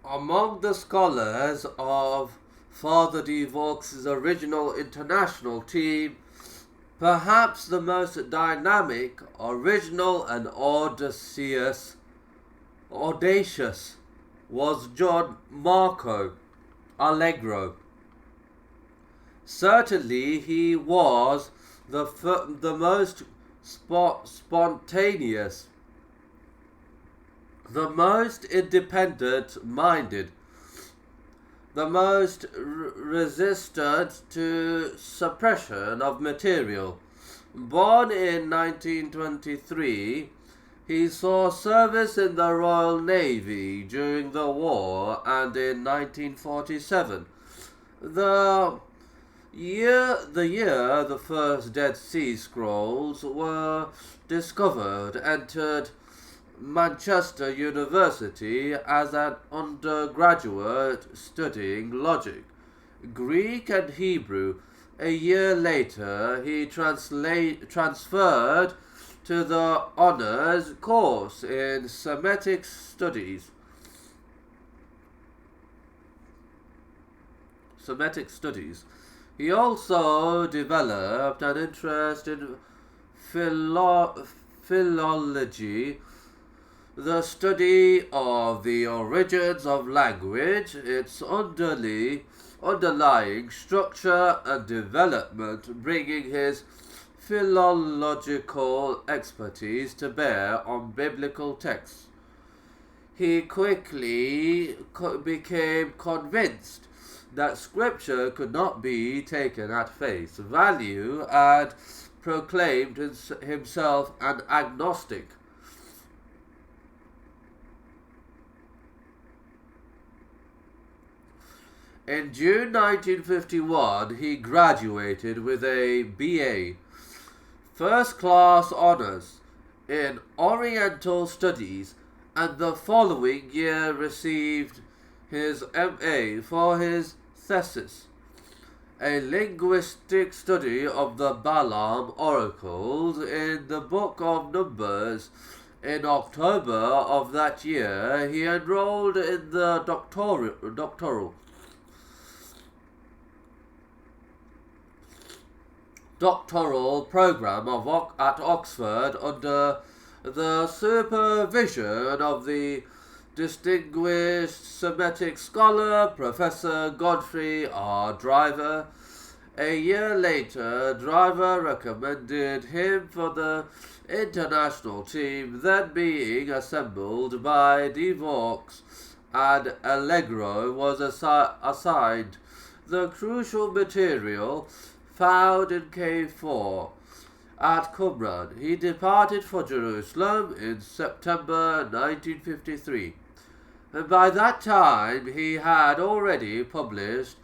Among the scholars of Father de Vaux's original international team, perhaps the most dynamic, original, and audacious was John Marco Allegro. Certainly, he was the most spontaneous, the most independent minded, the most resistant to suppression of material. Born in 1923, he saw service in the Royal Navy during the war, and in 1947, the the year the first Dead Sea Scrolls were discovered, entered Manchester University as an undergraduate studying logic, Greek and Hebrew. A year later, he transferred to the honors course in Semitic Studies. Semitic Studies. He also developed an interest in philology, the study of the origins of language, its underlying structure and development, bringing his philological expertise to bear on biblical texts. He quickly became convinced that Scripture could not be taken at face value and proclaimed himself an agnostic. In June 1951, he graduated with a BA, first class honors, in Oriental Studies, and the following year received his MA for his thesis, a linguistic study of the Balaam oracles in the Book of Numbers. In October of that year, he enrolled in the doctoral program at Oxford under the supervision of the distinguished Semitic scholar Professor Godfrey R. Driver. A year later, Driver recommended him for the international team then being assembled by de Vaux, and Allegro was assigned the crucial material found in Cave 4 at Qumran. He departed for Jerusalem in September 1953, and by that time he had already published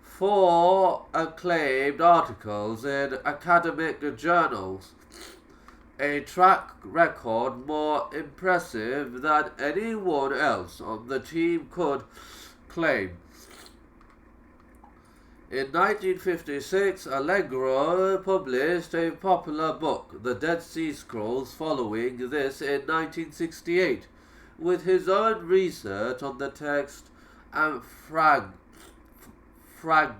4 acclaimed articles in academic journals, a track record more impressive than anyone else on the team could claim. In 1956, Allegro published a popular book, The Dead Sea Scrolls, following this in 1968, with his own research on the text and fragments from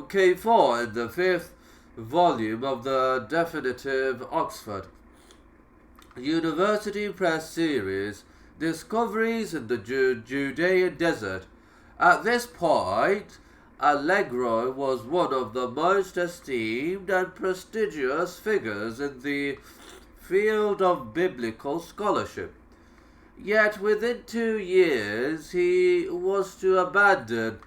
K4 in the 5th volume of the definitive Oxford University Press series, Discoveries in the Judean Desert. At this point, Allegro was one of the most esteemed and prestigious figures in the field of biblical scholarship. Yet within 2 years he was to abandon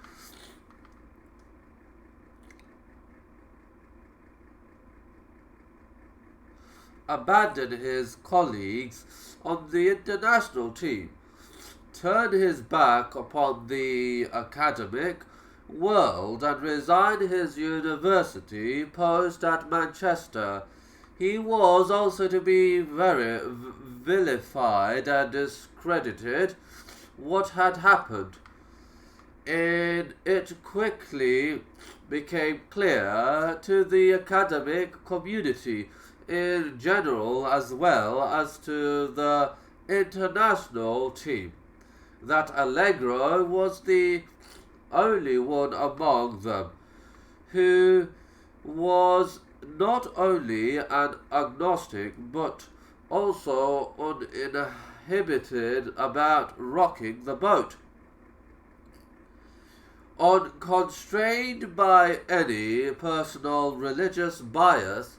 his colleagues on the international team, turn his back upon the academic world, and resign his university post at Manchester. He was also to be very vilified and discredited. What had happened? It quickly became clear to the academic community in general as well as to the international team that Allegro was the only one among them who was not only an agnostic but also uninhibited about rocking the boat. Unconstrained by any personal religious bias,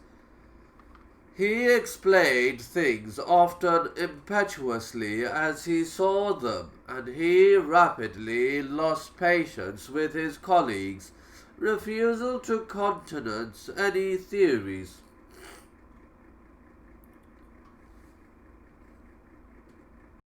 he explained things often impetuously as he saw them, and he rapidly lost patience with his colleagues' refusal to countenance any theories.